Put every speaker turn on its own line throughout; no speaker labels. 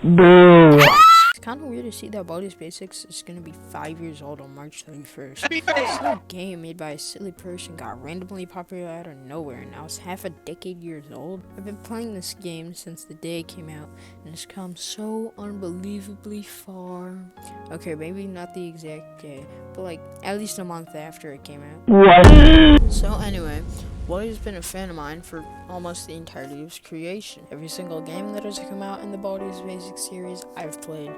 Boo!
It's kind of weird to see that Baldi's Basics is going to be 5 years old on March 31st. This little game made by a silly person got randomly popular out of nowhere, and now it's half a decade years old. I've been playing this game since the day it came out, and it's come so unbelievably far. Okay, maybe not the exact day, but like at least a month after it came out.
What?
So anyway, Baldi's been a fan of mine for almost the entirety of its creation. Every single game that has come out in the Baldi's Basics series, I've played.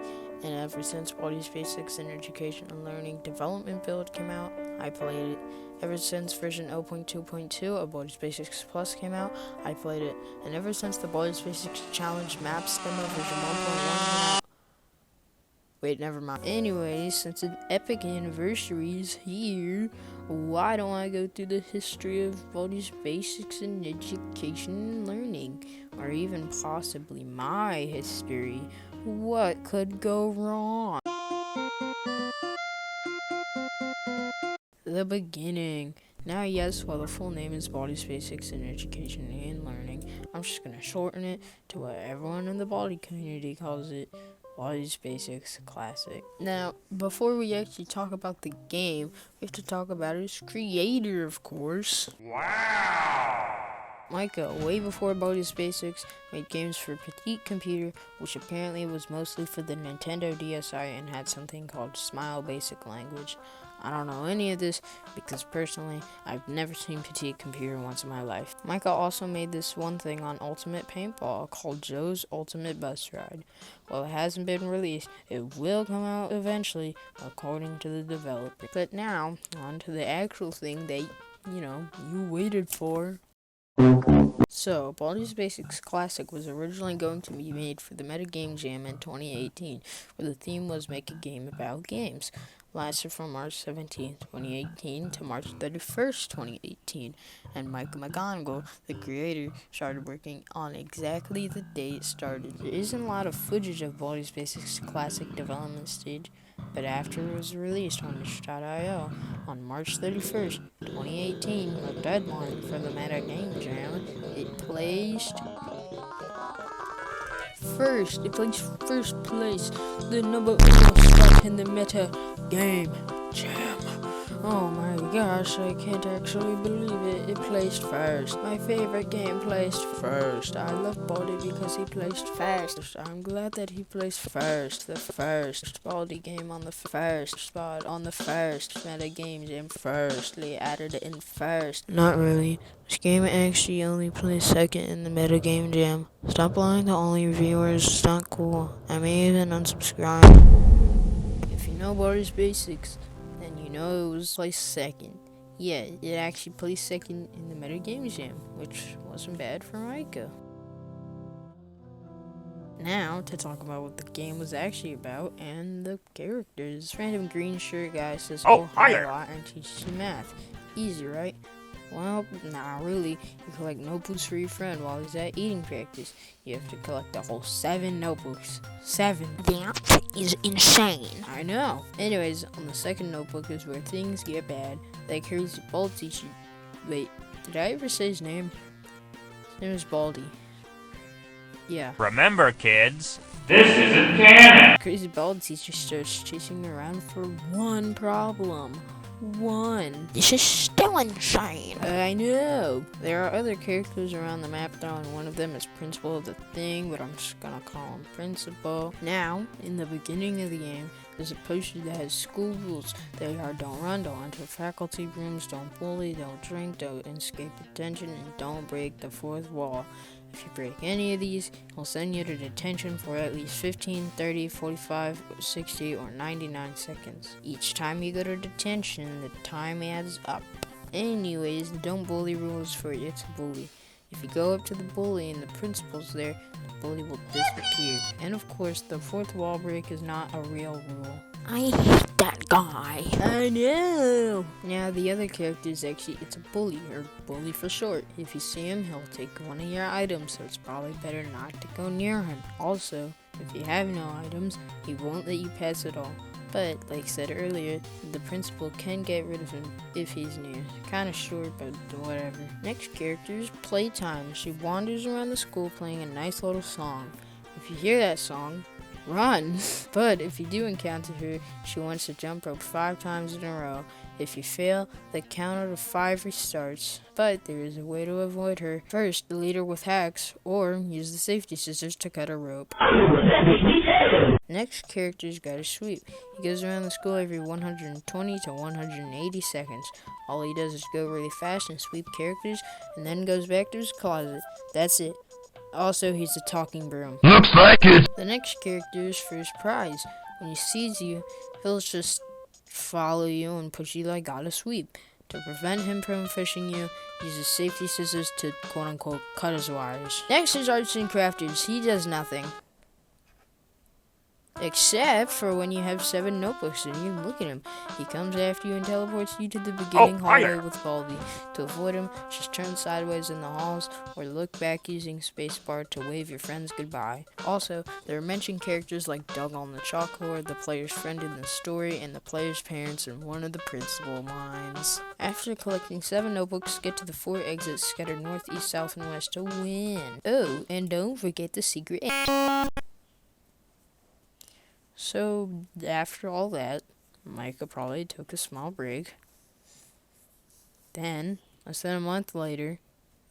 And ever since Baldi's Basics and Education and Learning Development Build came out, I played it. Ever since version 0.2.2 of Baldi's Basics Plus came out, I played it. And ever since the Baldi's Basics Challenge Maps demo version 1.1 came out, wait, never mind. Anyways, since an epic anniversary is here, why don't I go through the history of Baldi's Basics and Education and Learning? Or even possibly my history. What could go wrong? The beginning. Now, yes, while the full name is Baldi's Basics in Education and Learning, I'm just gonna shorten it to what everyone in the Baldi community calls it, Baldi's Basics Classic. Now, before we actually talk about the game, we have to talk about its creator, of course. Wow! MICAH, way before Baldi's Basics, made games for Petite Computer, which apparently was mostly for the Nintendo DSi and had something called Smile Basic Language. I don't know any of this because personally, I've never seen Petite Computer once in my life. MICAH also made this one thing on Ultimate Paintball called Joe's Ultimate Bus Ride. While it hasn't been released, it will come out eventually, according to the developer. But now, on to the actual thing that, you waited for. So, Baldi's Basics Classic was originally going to be made for the Meta Game Jam in 2018, where the theme was Make a Game About Games. Lasted from March 17, 2018 to March 31st, 2018, and MICAH McGonagall, the creator, started working on exactly the day it started. There isn't a lot of footage of Baldi's Basics Classic development stage, but after it was released on itch.io on March 31st, 2018, the deadline for the Meta Game Jam, it placed first place, the number one spot in the Meta Game Jam. Oh my gosh, I can't actually believe it. It placed first. My favorite game placed first. I love Baldi because he placed first. I'm glad that he placed first. The first Baldi game on the first spot on the first Meta Game Jam first. They added it in first. Not really. This game actually only placed second in the Meta Game Jam. Stop lying to all your viewers. It's not cool. I may even unsubscribe. If you know Baldi's Basics, then you know it was placed second. Yeah, it actually placed second in the Meta Game Jam, which wasn't bad for MICAH. Now, to talk about what the game was actually about and the characters. This random green shirt guy says, "Oh, hi a lot and teaches you math." Easy, right? Well, nah, really. You collect notebooks for your friend while he's at eating practice. You have to collect the whole 7 notebooks. 7.
That is insane.
I know. Anyways, on the second notebook is where things get bad. That crazy Baldi teacher. Wait, did I ever say his name? His name is Baldi. Yeah.
Remember, kids, this isn't canon!
Crazy Baldi teacher starts chasing me around for one problem. One.
This is still insane.
I know. There are other characters around the map though, and one of them is Principal of the Thing, but I'm just gonna call him Principal. Now, in the beginning of the game, there's a poster that has school rules. They are: don't run, don't enter faculty rooms, don't bully, don't drink, don't escape detention, and don't break the fourth wall. If you break any of these, he'll send you to detention for at least 15, 30, 45, 60, or 99 seconds. Each time you go to detention, the time adds up. Anyways, the don't bully rule is for you to bully. If you go up to the bully and the principal's there, the bully will disappear. And of course, the fourth wall break is not a real rule.
I hate that guy.
I know! Now, the other character is actually, it's a bully, or bully for short. If you see him, he'll take one of your items, so it's probably better not to go near him. Also, if you have no items, he won't let you pass at all. But, like said earlier, the principal can get rid of him if he's near. Kinda short, but whatever. Next character is Playtime. She wanders around the school playing a nice little song. If you hear that song, run. But if you do encounter her, she wants to jump rope 5 times in a row. If you fail, the counter to 5 restarts. But there is a way to avoid her. First, delete her with hacks, or use the safety scissors to cut her rope. Next character's got a sweep. He goes around the school every 120 to 180 seconds. All he does is go really fast and sweep characters, and then goes back to his closet. That's it. Also, he's a talking broom.
Looks like it.
The next character is First Prize. When he sees you, he'll just follow you and push you like got a sweep. To prevent him from fishing you, use his safety scissors to quote-unquote cut his wires. Next is Arts and Crafters. He does nothing. Except for when you have 7 notebooks and you look at him. He comes after you and teleports you to the beginning hallway with Baldi. To avoid him, just turn sideways in the halls or look back using spacebar to wave your friends goodbye. Also, there are mentioned characters like Doug on the chalkboard, the player's friend in the story, and the player's parents in one of the principal lines. After collecting 7 notebooks, get to the 4 exits scattered north, east, south, and west to win. Oh, and don't forget the secret exit. So, after all that, MICAH probably took a small break. Then, less than a month later,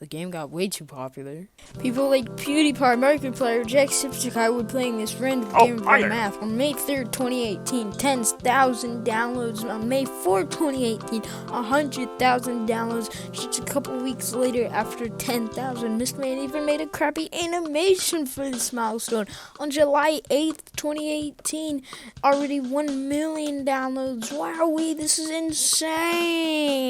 the game got way too popular. People like PewDiePie, Markiplier, Jacksepticeye were playing this random game of math. On May 3rd, 2018, 10,000 downloads. On May 4th, 2018, 100,000 downloads. Just a couple weeks later, after 10,000, this man even made a crappy animation for this milestone. On July 8th, 2018, already 1 million downloads. Wowee, this is insane.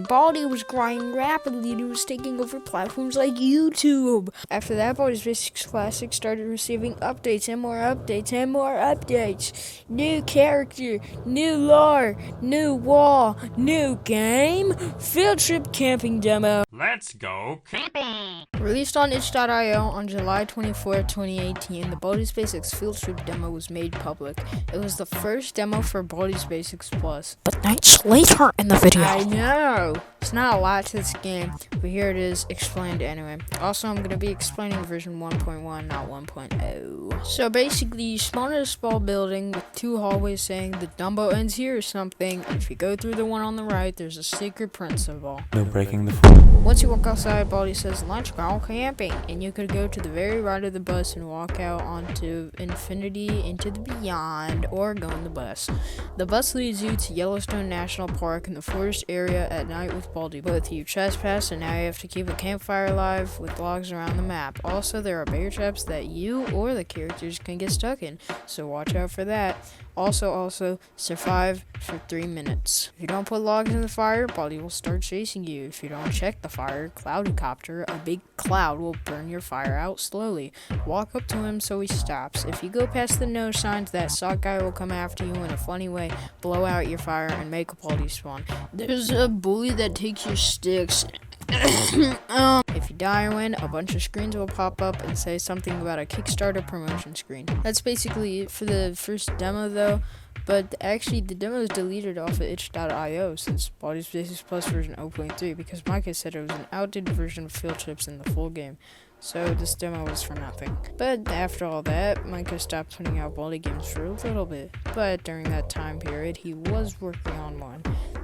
Baldi was growing rapidly and he was taking over platforms like YouTube. After that, Baldi's Basics Classic started receiving updates and more updates and more updates. New character, new lore, new wall, new game, field trip camping demo.
Let's go camping!
Released on itch.io on July 24, 2018, the Baldi's Basics field trip demo was made public. It was the first demo for Baldi's Basics Plus.
But nights later in the video.
I know! It's not a lot to this game, but here it is explained anyway. Also, I'm going to be explaining version 1.1, not 1.0. So basically, you spawn in a small building with 2 hallways saying the Dumbo ends here or something. And if you go through the one on the right, there's a secret print symbol.
No breaking the fourth.
Once you walk outside, Baldi says, "Let's go camping," and you could go to the very right of the bus and walk out onto infinity, into the beyond, or go on the bus. The bus leads you to Yellowstone National Park in the forest area at night with Baldi. Both you trespass, and now you have to keep a campfire alive with logs around the map. Also, there are bear traps that you or the characters can get stuck in, so watch out for that. Also, survive for 3 minutes. If you don't put logs in the fire, Baldi will start chasing you. If you don't check the fire, Cloudicopter, a big cloud, will burn your fire out slowly. Walk up to him so he stops. If you go past the no signs, that sock guy will come after you in a funny way, blow out your fire, and make a Baldi spawn. There's a bully that takes your sticks. If you die or win, a bunch of screens will pop up and say something about a Kickstarter promotion screen. That's basically it for the first demo though, but actually the demo is deleted off of itch.io since Baldi's Basics Plus version 0.3 because MICAH said it was an outdated version of field trips in the full game. So this demo was for nothing. But after all that, MICAH stopped putting out Baldi games for a little bit. But during that time period, he was working on one.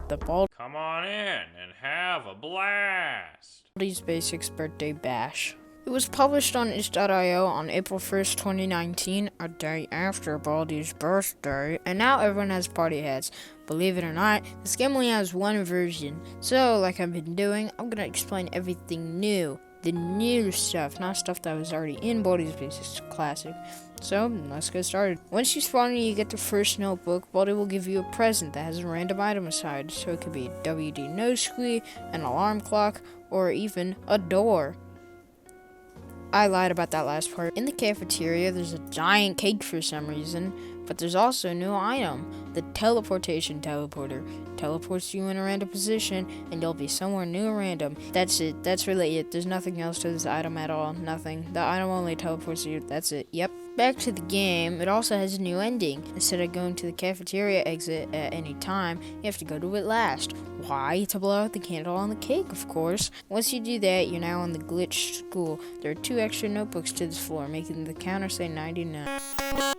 The
Come on in and have a blast!
Baldi's Basics Birthday Bash. It was published on itch.io on April 1st, 2019, a day after Baldi's birthday, and now everyone has party hats. Believe it or not, this game only has one version. So, like I've been doing, I'm gonna explain everything new. The new stuff, not stuff that was already in Baldi's Basics Classic. So, let's get started. Once you spawn and you get the first notebook, Baldi will give you a present that has a random item inside. So it could be a WD nose squeeze, an alarm clock, or even a door. I lied about that last part. In the cafeteria, there's a giant cake for some reason, but there's also a new item. The teleportation teleporter teleports you in a random position, and you'll be somewhere new and random. That's it. That's really it. There's nothing else to this item at all. Nothing. The item only teleports you. That's it. Yep. Back to the game, it also has a new ending. Instead of going to the cafeteria exit at any time, you have to go to it last. Why? To blow out the candle on the cake, of course. Once you do that, you're now on the glitch school. There are 2 extra notebooks to this floor, making the counter say 99.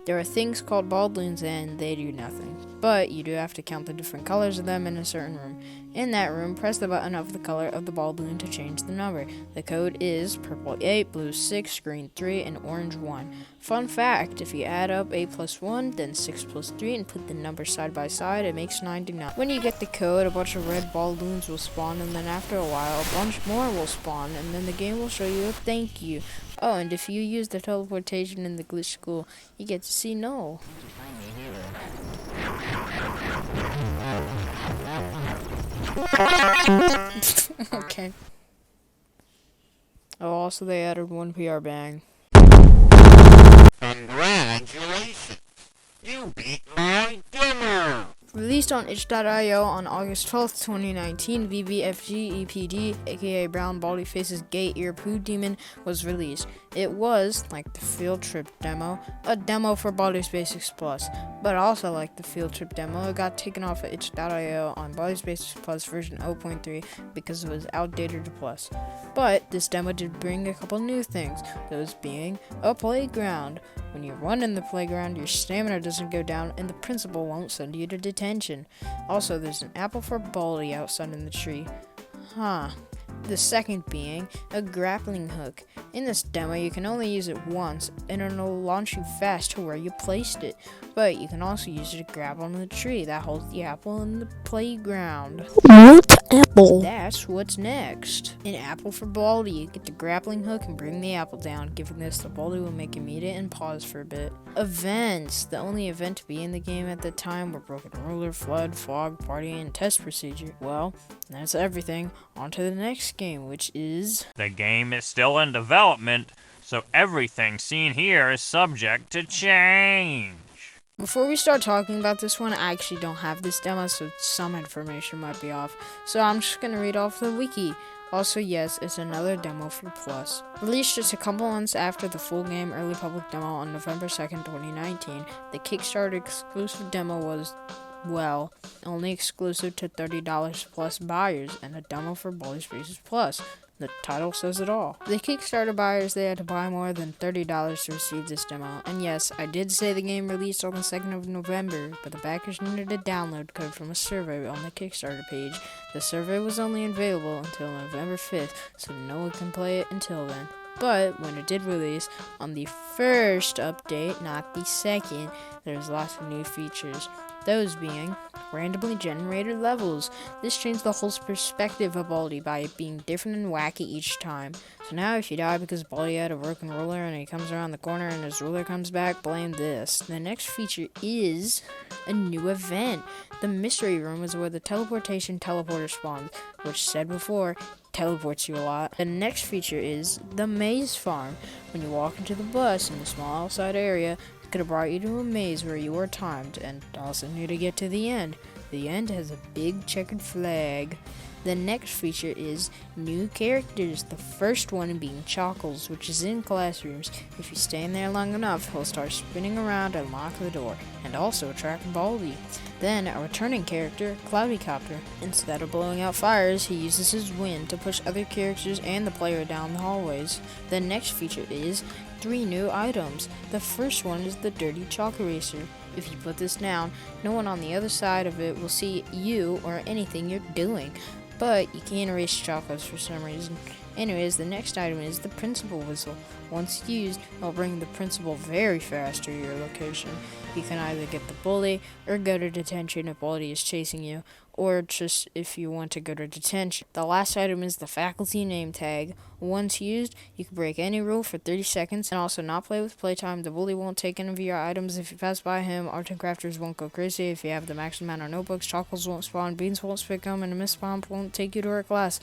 There are things called balloons and they do nothing. But you do have to count the different colors of them in a certain room. In that room, press the button of the color of the balloon to change the number. The code is purple 8, blue 6, green 3, and orange 1. Fun fact, if you add up 8 plus 1, then 6 plus 3, and put the numbers side by side, it makes 99. When you get the code, a bunch of red balloons will spawn, and then after a while, a bunch more will spawn, and then the game will show you a thank you. Oh, and if you use the teleportation in the glitch school, you get to see Null. Okay. Oh, also they added 1 PR bang.
Congratulations! You beat my demo!
Released on itch.io on August 12th, 2019, VBFG EPD, aka Brown Baldi Face's Gay Ear Poo Demon, was released. It was, like the Field Trip demo, a demo for Baldi's Basics Plus, but also like the Field Trip demo, it got taken off of itch.io on Baldi's Basics Plus version 0.3 because it was outdated to Plus. But this demo did bring a couple new things, those being a playground. When you run in the playground, your stamina doesn't go down and the principal won't send you to detention. Also, there's an apple for Baldi outside in the tree. The second being a grappling hook. In this demo, you can only use it once, and it'll launch you fast to where you placed it. But you can also use it to grab onto the tree that holds the apple in the playground.
What apple?
That's what's next. An apple for Baldi. You get the grappling hook and bring the apple down. Giving this to Baldi will make him eat it and pause for a bit. Events. The only event to be in the game at the time were Broken Ruler, Flood, Fog, Party, and Test Procedure. Well, that's everything. On to the next game, which is...
The game is still in development, so everything seen here is subject to change.
Before we start talking about this one, I actually don't have this demo, so some information might be off. So I'm just gonna read off the wiki. Also, yes, it's another demo for Plus. Released just a couple months after the full game early public demo on November 2nd, 2019, the Kickstarter exclusive demo was, well, only exclusive to $30 plus buyers and a demo for Baldi's Faces Plus. The title says it all. The Kickstarter buyers, they had to buy more than $30 to receive this demo. And yes, I did say the game released on the 2nd of November, but the backers needed a download code from a survey on the Kickstarter page. The survey was only available until November 5th, so no one can play it until then. But when it did release, on the first update, not the second, there's lots of new features. Those being randomly generated levels. This changed the whole perspective of Baldi by it being different and wacky each time. So now if you die because Baldi had a broken ruler and he comes around the corner and his ruler comes back, blame this. The next feature is a new event. The mystery room is where the teleportation teleporter spawns, which said before, teleports you a lot. The next feature is the maze farm. When you walk into the bus in the small outside area, could have brought you to a maze where you were timed and also knew to get to the end. The end has a big checkered flag. The next feature is new characters, the first one being Chockles, which is in classrooms. If you stay in there long enough, he'll start spinning around and lock the door, and also attract Baldi. Then, a returning character, Cloudycopter. Instead of blowing out fires, he uses his wind to push other characters and the player down the hallways. The next feature is 3 new items. The first one is the Dirty Chalk Eraser. If you put this down, no one on the other side of it will see you or anything you're doing. But you can't erase chocos for some reason. Anyways, the next item is the Principal Whistle. Once used, it'll bring the principal very fast to your location. You can either get the bully or go to detention if Baldi is chasing you, or just if you want to go to detention. The last item is the faculty name tag. Once used, you can break any rule for 30 seconds and also not play with playtime. The bully won't take any of your items if you pass by him. Art and crafters won't go crazy if you have the max amount of notebooks. Chocolates won't spawn, beans won't spit gum, and a miss bomb won't take you to her class.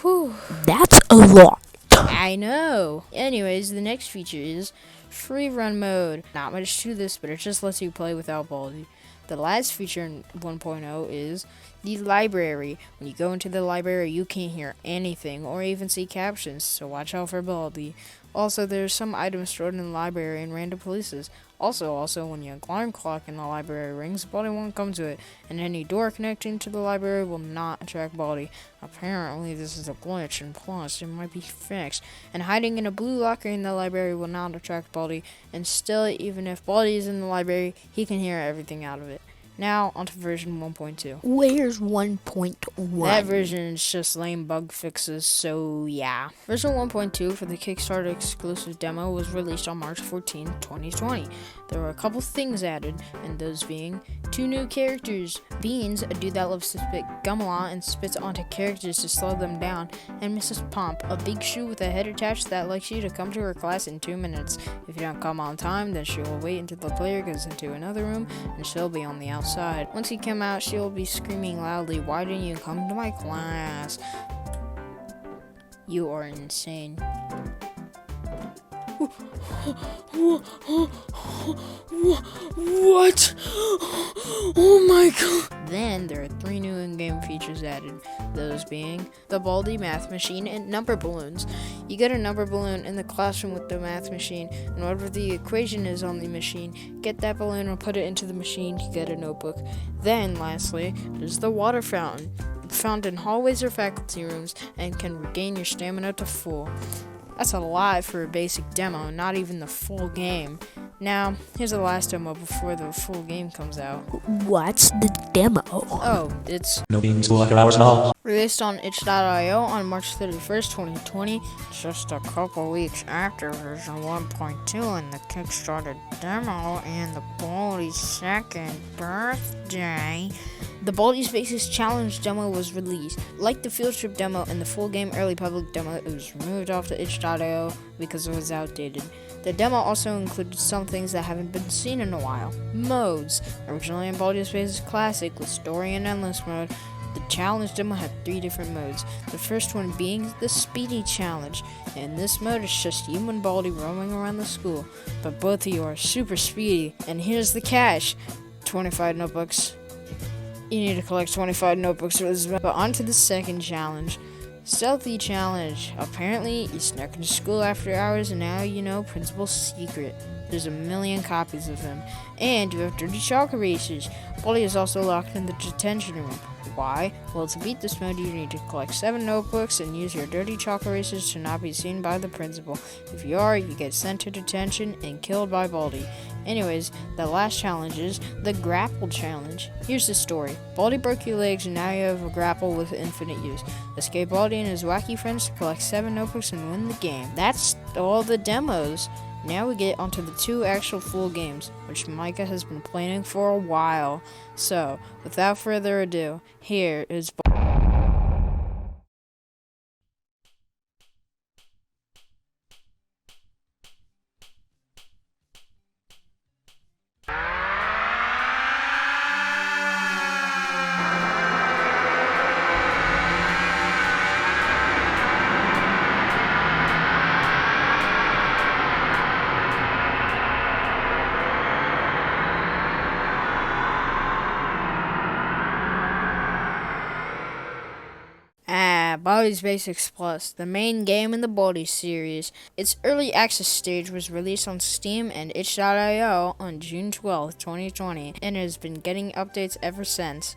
Whew.
That's a lot.
I know. Anyways, the next feature is free run mode. Not much to this, but it just lets you play without Baldi. The last feature in 1.0 is the library. When you go into the library, you can't hear anything or even see captions, so watch out for Baldi. Also, there's some items stored in the library in random places. Also, when your alarm clock in the library rings, Baldi won't come to it, and any door connecting to the library will not attract Baldi. Apparently, this is a glitch, and plus, it might be fixed. And hiding in a blue locker in the library will not attract Baldi, and still, even if Baldi is in the library, he can hear everything out of it. Now, onto version 1.2.
Where's 1.1?
That version is just lame bug fixes, so yeah. Version 1.2 for the Kickstarter exclusive demo was released on March 14, 2020. There were a couple things added, and those being 2 new characters, Beans, a dude that loves to spit gum a lot and spits onto characters to slow them down, and Mrs. Pomp, a big shoe with a head attached that likes you to come to her class in 2 minutes. If you don't come on time, then she will wait until the player goes into another room, and she'll be on the outside. Once you come out, she will be screaming loudly, "Why didn't you come to my class?" You are insane.
What? Oh my god.
Then there are 3 new in-game features added, those being the Baldi math machine and number balloons. You get a number balloon in the classroom with the math machine, and whatever the equation is on the machine, get that balloon and put it into the machine to get a notebook. Then, lastly, there's the water fountain, found in hallways or faculty rooms, and can regain your stamina to full. That's a lot for a basic demo, not even the full game. Now, here's the last demo before the full game comes out.
What's the demo?
Oh, it's
No being school after hours and all.
released on itch.io on March 31st, 2020, just a couple weeks after version 1.2 and the Kickstarter demo and the Baldi's 2nd birthday. The Baldi's Basics Challenge demo was released. Like the field trip demo and the full game early public demo, it was removed off the itch.io because it was outdated. The demo also included some things that haven't been seen in a while. Modes. Originally in Baldi's Basics Classic with Story and Endless mode, the challenge demo had 3 different modes. The first one being the Speedy Challenge. In this mode, it's just you and Baldi roaming around the school, but both of you are super speedy. And here's the catch: 25 notebooks. You need to collect 25 notebooks for this. But on to the second challenge. Stealthy Challenge. Apparently, you snuck into school after hours and now you know Principal's secret. There's a million copies of him. And you have dirty chalk erasers. Baldi is also locked in the detention room. Why? Well, to beat this mode, you need to collect 7 notebooks and use your dirty chalk erasers to not be seen by the principal. If you are, you get sent to detention and killed by Baldi. Anyways, the last challenge is the Grapple Challenge. Here's the story. Baldi broke your legs and now you have a grapple with infinite use. Escape Baldi and his wacky friends to collect 7 notebooks and win the game. That's all the demos. Now we get onto the 2 actual full games, which MICAH has been planning for a while. So, without further ado, here is Baldi's Basics Plus, the main game in the Baldi series. Its early access stage was released on Steam and itch.io on June 12, 2020, and has been getting updates ever since.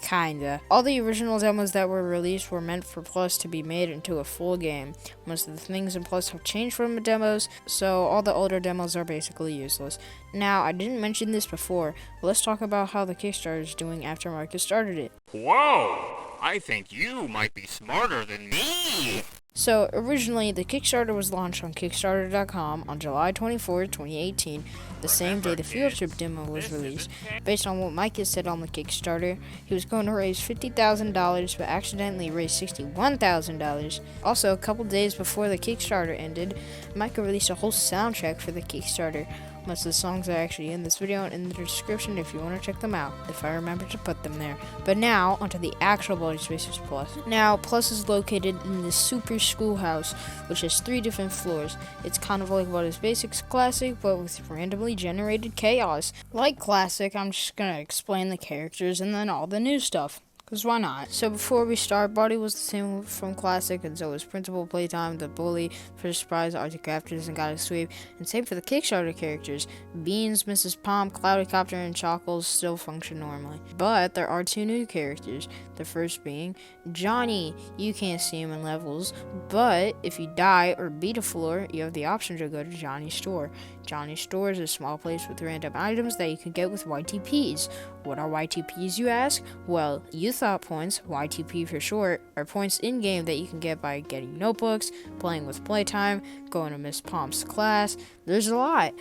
Kinda. All the original demos that were released were meant for Plus to be made into a full game. Most of the things in Plus have changed from the demos, so all the older demos are basically useless. Now, I didn't mention this before, but let's talk about how the Kickstarter is doing after MICAH started it.
Whoa! I think you might be smarter than me.
So, originally, the Kickstarter was launched on Kickstarter.com on July 24, 2018, the same day the field trip demo was released. Based on what MICAH said on the Kickstarter, he was going to raise $50,000, but accidentally raised $61,000. Also, a couple days before the Kickstarter ended, MICAH released a whole soundtrack for the Kickstarter. Most of the songs are actually in this video and in the description if you want to check them out, if I remember to put them there. But now, onto the actual Baldi's Basics Plus. Now, Plus is located in the Super Schoolhouse, which has 3 different floors. It's kind of like Baldi's Basics Classic, but with randomly generated chaos. Like Classic, I'm just gonna explain the characters and then all the new stuff, Because why not? So before we start, Baldi was the same from Classic, and so was Principal, Playtime, the Bully, First Surprise, Arctic Raptors, and Gotta Sweep. And same for the Kickstarter characters. Beans, Mrs. Pomp, Cloudy Copter, and Chockles still function normally. But there are 2 new characters. The first being Johnny. You can't see him in levels, but if you die or beat a floor, you have the option to go to Johnny's store. Johnny's store is a small place with random items that you can get with YTPs. What are YTPs, you ask? Well, you thought points, YTP for short, are points in-game that you can get by getting notebooks, playing with Playtime, going to Miss Pomp's class. There's a lot.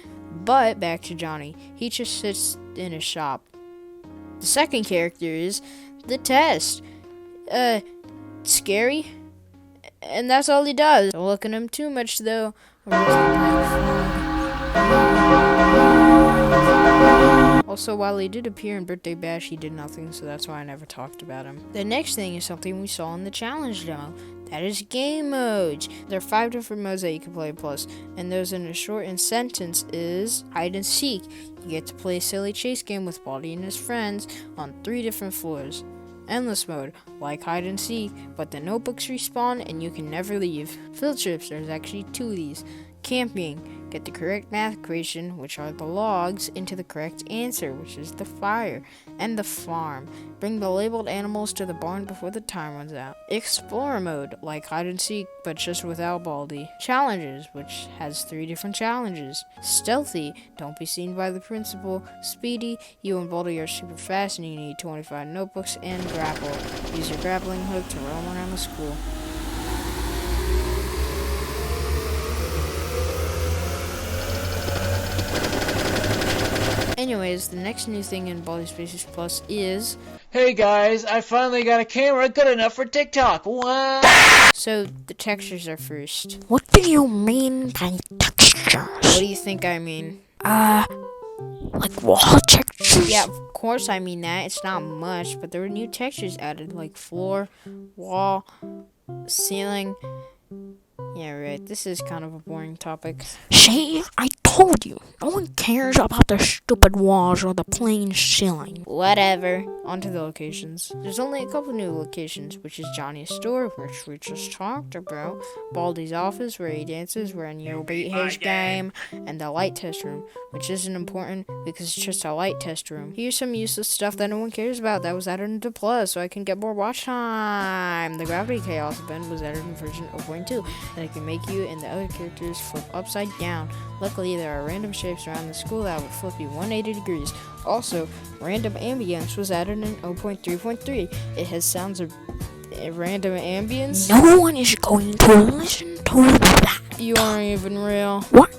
But back to Johnny. He just sits in his shop. The second character is the Test. Scary. And that's all he does. Don't look at him too much, though. Also, while he did appear in Birthday Bash, he did nothing, so that's why I never talked about him. The next thing is something we saw in the challenge demo. That is game modes. There are 5 different modes that you can play plus, and those in a shortened sentence is hide and seek. You get to play a silly chase game with Baldi and his friends on 3 different floors. Endless mode, like hide and seek, but the notebooks respawn and you can never leave. Field trips, there's actually 2 of these. Camping, get the correct math equation, which are the logs, into the correct answer, which is the fire. And the farm, bring the labeled animals to the barn before the time runs out. Explorer mode, like hide and seek, but just without Baldi. Challenges, which has 3 different challenges. Stealthy, don't be seen by the principal. Speedy, you and Baldi are super fast and you need 25 notebooks. And grapple, use your grappling hook to roam around the school. Anyways, the next new thing in Baldi Spaces Plus is...
Hey guys, I finally got a camera good enough for TikTok. What?
So, the textures are first.
What do you mean by textures?
What do you think I mean?
Like wall textures?
Yeah, of course I mean that. It's not much, but there were new textures added, like floor, wall, ceiling. Yeah, right. This is kind of a boring topic.
See, I told you. No one cares about the stupid walls or the plain ceiling.
Whatever. On to the locations. There's only a couple new locations, which is Johnny's store, which we just talked about, Baldi's office, where he dances, where you beat his game, and the light test room, which isn't important because it's just a light test room. Here's some useless stuff that no one cares about that was added into Plus, so I can get more watch time. The Gravity Chaos event was added in version 0.2, and it can make you and the other characters flip upside down. Luckily, there are random shapes around the school that would flip you 180 degrees. Also, random ambience was added in 0.3.3. It has sounds of random ambience.
No one is going to listen to that.
You aren't even real.
What?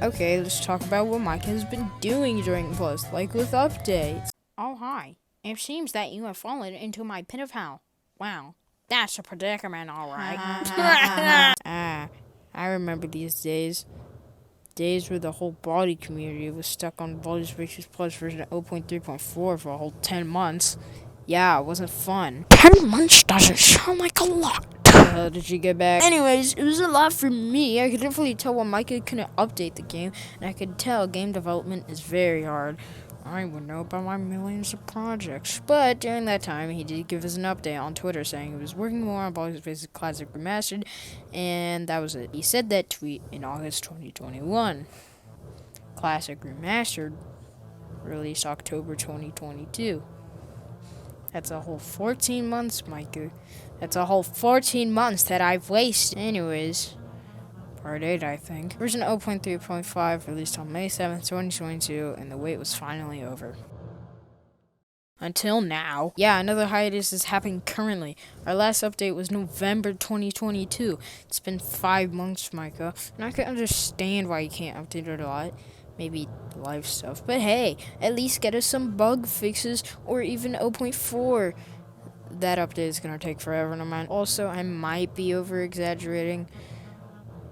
Okay, let's talk about what Micah has been doing during Plus, like with updates. Oh, hi. It seems that you have fallen into my pit of hell. Wow, that's a predicament, alright. I remember these days. Days where the whole Baldi community was stuck on Baldi Spaces Plus version 0.3.4 for a whole 10 months. Yeah, it wasn't fun.
10 months doesn't sound like a lot.
How did you get back? Anyways, it was a lot for me. I could definitely tell when Micah couldn't update the game, and I could tell game development is very hard. I would know about my millions of projects. But during that time, he did give us an update on Twitter saying he was working more on Baldi Spaces Classic Remastered, and that was it. He said that tweet in August 2021. Classic Remastered released October 2022. That's a whole 14 months, Micah. That's a whole 14 months that I've wasted. Anyways, Part 8, I think. Version 0.3.5 released on May 7th, 2022, and the wait was finally over. Until now. Yeah, another hiatus is happening currently. Our last update was November 2022. It's been 5 months, Micah, and I can understand why you can't update it a lot. Maybe live stuff. But hey, at least get us some bug fixes or even 0.4. That update is going to take forever, no matter. Also, I might be over-exaggerating.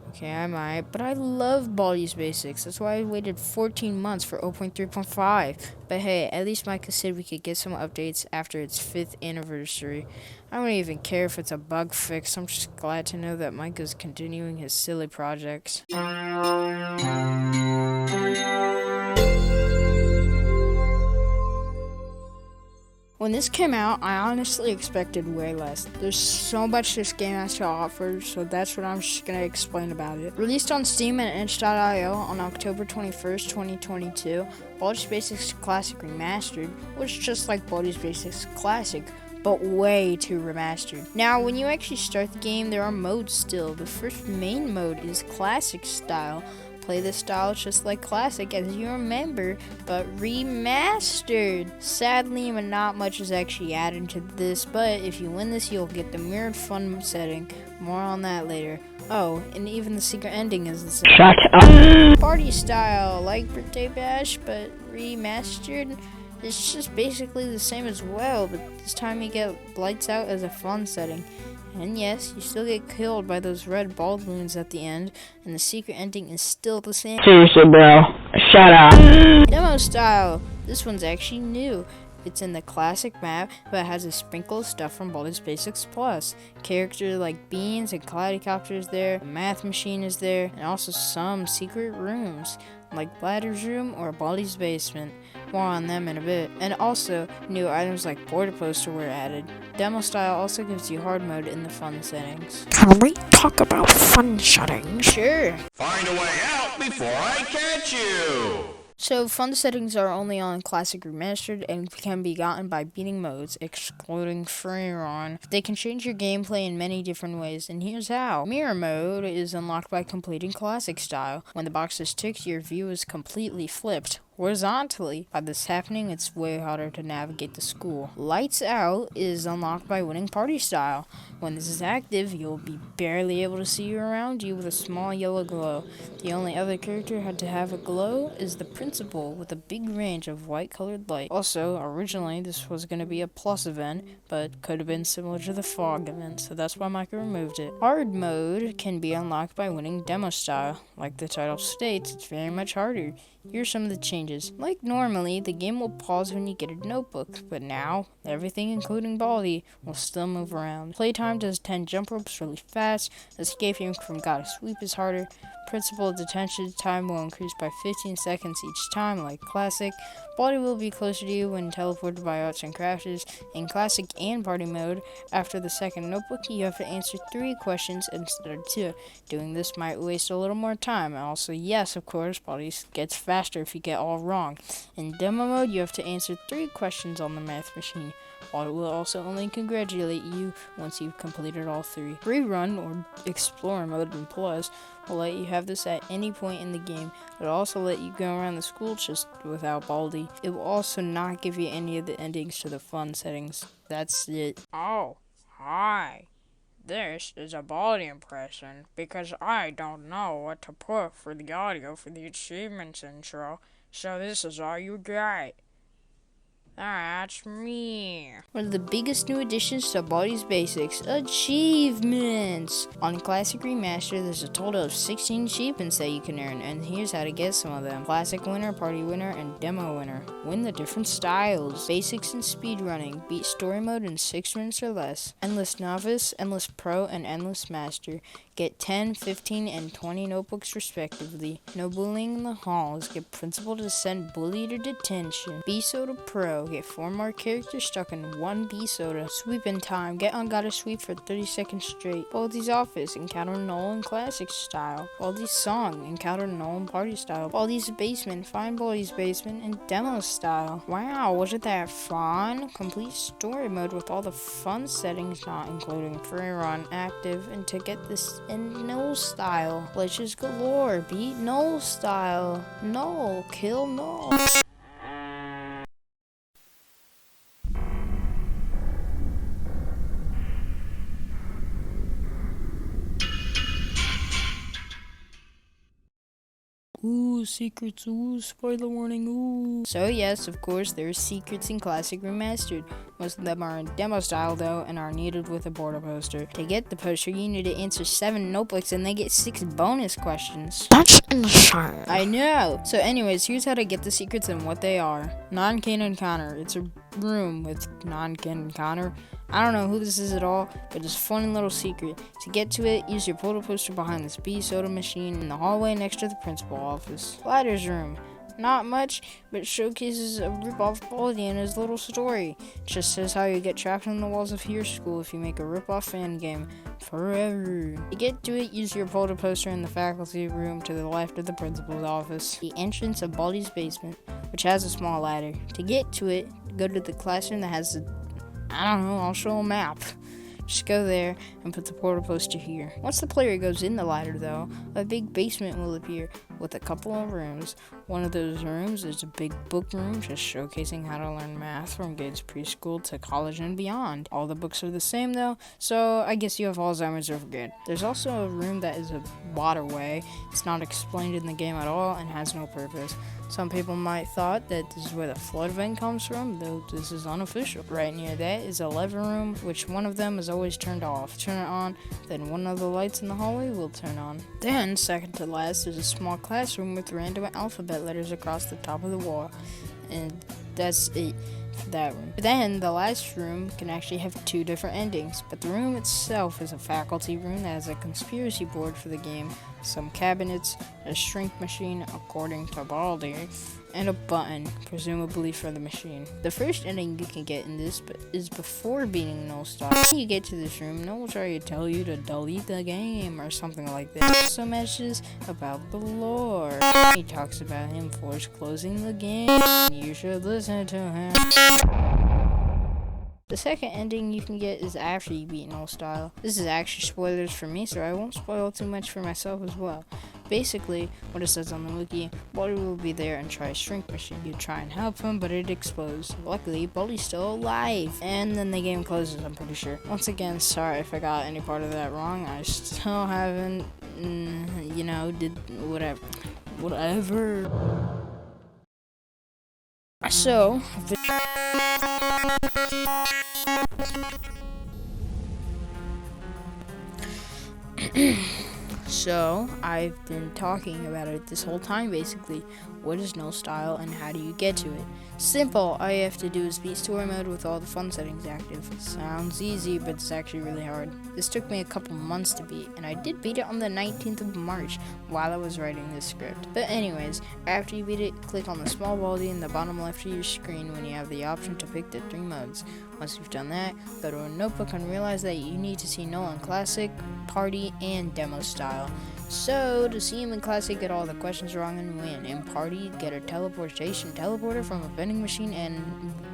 Okay, I might, but I love Baldi's Basics. That's why I waited 14 months for 0.3.5. But hey, at least Micah said we could get some updates after its 5th anniversary. I don't even care if it's a bug fix. I'm just glad to know that Micah's continuing his silly projects. When this came out, I honestly expected way less. There's so much this game has to offer, so that's what I'm just gonna explain about it. Released on Steam and itch.io on October 21st, 2022, Baldi's Basics Classic Remastered was just like Baldi's Basics Classic, but way too remastered. Now, when you actually start the game, there are modes still. The first main mode is Classic Style. Play this style just like Classic as you remember, but remastered. Sadly, not much is actually added to this, but if you win this, you'll get the mirrored fun setting. More on that later. Oh, and even the secret ending is the same.
Shut up.
Party style, like Birthday Bash, but remastered. It's just basically the same as well, but this time you get lights out as a fun setting. And yes, you still get killed by those red ball balloons at the end, and the secret ending is still the same.
Seriously, bro. Shut up.
Demo style. This one's actually new. It's in the classic map, but it has a sprinkle of stuff from Baldi's Basics Plus. Characters like Beans and Cloudicopter is there, a math machine is there, and also some secret rooms, like Bladder's room or Baldi's basement. More on them in a bit. And also, new items like border poster were added. Demo style also gives you hard mode in the fun settings.
Can we talk about fun settings?
Sure.
Find a way out before I catch you!
So, fun settings are only on Classic Remastered and can be gotten by beating modes, excluding free run. They can change your gameplay in many different ways, and here's how. Mirror mode is unlocked by completing Classic Style. When the box is ticked, your view is completely flipped horizontally. By this happening, it's way harder to navigate the school. Lights Out is unlocked by winning Party Style. When this is active, you'll be barely able to see around you with a small yellow glow. The only other character had to have a glow is the principal with a big range of white colored light. Also, originally this was going to be a plus event, but could have been similar to the fog event, so that's why MICAH removed it. Hard mode can be unlocked by winning Demo Style. Like the title states, it's very much harder. Here's some of the changes. Like normally, the game will pause when you get a notebook, but now, everything including Baldi will still move around. Playtime does 10 jump ropes really fast, escaping from Gotta Sweep is harder, principal detention time will increase by 15 seconds each time like Classic, Baldi will be closer to you when teleported by arts and crafters. In Classic and Party mode, after the second notebook, you have to answer 3 questions instead of 2. Doing this might waste a little more time, and also yes, of course, Baldi gets faster if you get all wrong. In Demo mode, you have to answer 3 questions on the math machine. Baldi will also only congratulate you once you've completed all 3. Free Run, or Explorer mode in Plus, will let you have this at any point in the game. It will also let you go around the school just without Baldi. It will also not give you any of the endings to the fun settings. That's it.
Oh, hi. This is a Baldi impression because I don't know what to put for the audio for the achievements intro, so this is all you get. That's me.
One of the biggest new additions to Baldi's Basics, achievements! On Classic Remaster, there's a total of 16 achievements that you can earn, and here's how to get some of them. Classic winner, Party winner, and Demo winner. Win the different styles. Basics and speedrunning. Beat story mode in 6 minutes or less. Endless Novice, Endless Pro, and Endless Master. Get 10, 15, and 20 notebooks respectively. No bullying in the halls. Get principal to send bully to detention. B-Soda Pro. Get 4 more characters stuck in 1 B-Soda. Sweep in time. Get on Gotta Sweep for 30 seconds straight. Baldi's Office. Encounter Null in Classic Style. Baldi's Song. Encounter Null in Party Style. Baldi's Basement. Find Baldi's Basement in Demo Style. Wow, wasn't that fun? Complete story mode with all the fun settings not including free run, active, and to get this in Null Style. Glitches galore. Beat Null Style. Null. Kill Null. Ooh, secrets, ooh, spoiler warning, ooh. So yes, of course, there's secrets in Classic Remastered. Most of them are in Demo Style though, and are needed with a border poster. To get the poster, you need to answer 7 notebooks, and they get 6 bonus questions.
That's insane.
I know! So anyways, here's how to get the secrets and what they are. Non-canon counter. It's a room with non-canon counter. I don't know who this is at all, but it's a funny little secret. To get to it, use your photo poster behind this B-Soda machine in the hallway next to the principal office. Bladder's room. Not much, but showcases a rip-off Baldi and his little story. Just says how you get trapped in the walls of your school if you make a rip-off fan game forever. To get to it, use your folder poster in the faculty room to the left of the principal's office. The entrance of Baldi's basement, which has a small ladder. To get to it, go to the classroom that has I'll show a map. Just go there and put the portal poster here. Once the player goes in the ladder though, a big basement will appear with a couple of rooms. One of those rooms is a big book room just showcasing how to learn math from kids preschool to college and beyond. All the books are the same though, so I guess you have Alzheimer's or good. There's also a room that is a waterway. It's not explained in the game at all and has no purpose. Some people might thought that this is where the flood vent comes from, though this is unofficial. Right near that is a lever room, which one of them is always turned off. Turn it on, then one of the lights in the hallway will turn on. Then, second to last, is a small classroom with random alphabet letters across the top of the wall. And that's it for that room. But then, the last room can actually have two different endings, but the room itself is a faculty room that has a conspiracy board for the game, some cabinets, a shrink machine, according to Baldi, and a button, presumably for the machine. The first ending you can get in this is before beating Null style. When you get to this room, Null will try to tell you to delete the game or something like that. So messages about the lore. He talks about him force closing the game. You should listen to him. The second ending you can get is after you beat Null style. This is actually spoilers for me, so I won't spoil too much for myself as well. Basically, what it says on the wiki, Baldi will be there and try a shrink machine. You try and help him, but it explodes. Luckily, Baldi's still alive. And then the game closes, I'm pretty sure. Once again, sorry if I got any part of that wrong. I still haven't, did whatever. So, So, I've been talking about it this whole time basically. What is Null style and how do you get to it? Simple, all you have to do is beat story mode with all the fun settings active. Sounds easy, but it's actually really hard. This took me a couple months to beat, and I did beat it on the 19th of March while I was writing this script. But anyways, after you beat it, click on the small Baldi in the bottom left of your screen when you have the option to pick the 3 modes. Once you've done that, go to a notebook and realize that you need to see Null in Classic, Party, and Demo style. So, to see him in Classic, get all the questions wrong and win. In Party, get a teleporter from a vending machine and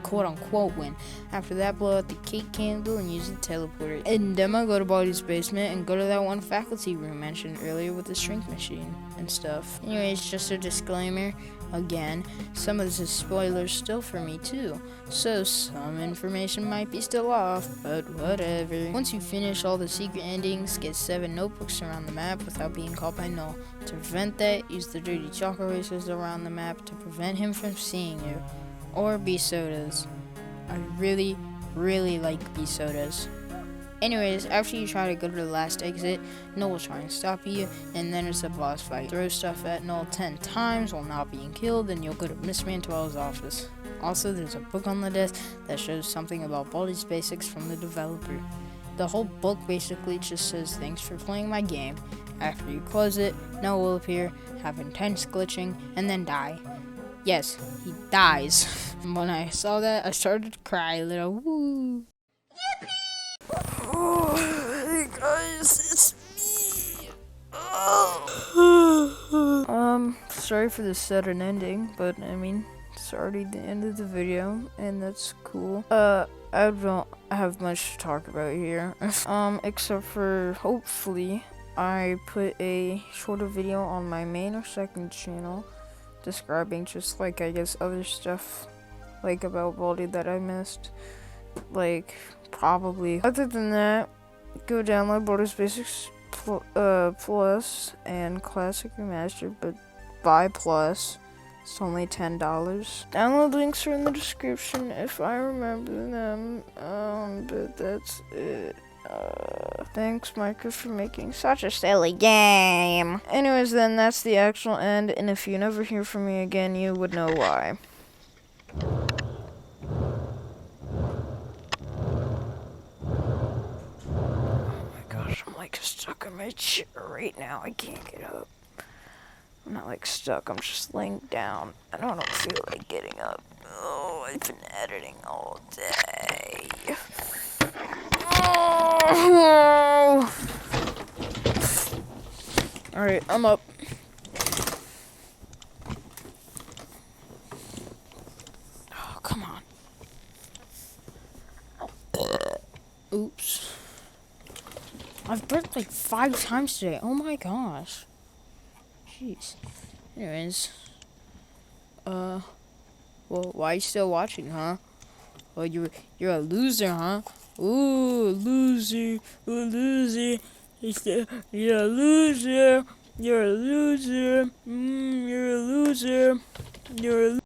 quote-unquote win. After that, blow out the cake candle and use the teleporter. In Demo, go to Baldi's basement and go to that one faculty room mentioned earlier with the shrink machine and stuff. Anyways, just a disclaimer. Again, some of this is spoilers still for me too, so some information might be still off, but whatever. Once you finish all the secret endings, get 7 notebooks around the map without being caught by Null. To prevent that, use the dirty chalk erasers around the map to prevent him from seeing you. Or bee sodas. I really like bee sodas. Anyways, after you try to go to the last exit, Null will try and stop you, and then it's a boss fight. Throw stuff at Null 10 times while not being killed, and you'll go to Miss Mantwell's office. Also, there's a book on the desk that shows something about Baldi's basics from the developer. The whole book basically just says, "Thanks for playing my game." After you close it, Null will appear, have intense glitching, and then die. Yes, he dies. When I saw that, I started to cry a little. Woo! Oh, hey guys, it's me. Sorry for the sudden ending, but I mean, it's already the end of the video, and that's cool. I don't have much to talk about here, except for hopefully I put a shorter video on my main or second channel describing just like I guess other stuff like about Baldi that I missed, like probably. Other than that, go download Baldi's Basics Plus and Classic Remastered, but buy Plus. It's only $10. Download links are in the description if I remember them. But that's it. Thanks, MICAH, for making such a silly game. Anyways, then that's the actual end, and if you never hear from me again, you would know why. I'm like stuck in my chair right now. I can't get up.
I'm not like stuck. I'm just laying down. I don't feel like getting up. Oh, I've been editing all day. Oh.
Alright, I'm up.
Oh, come on.
Oops. I've burped like 5 times today. Oh my gosh. Jeez. Anyways. Well, why you still watching, huh? Well, you're a loser, huh? Ooh, loser. Ooh, loser. You're a loser. You're a loser. You're a loser. You're a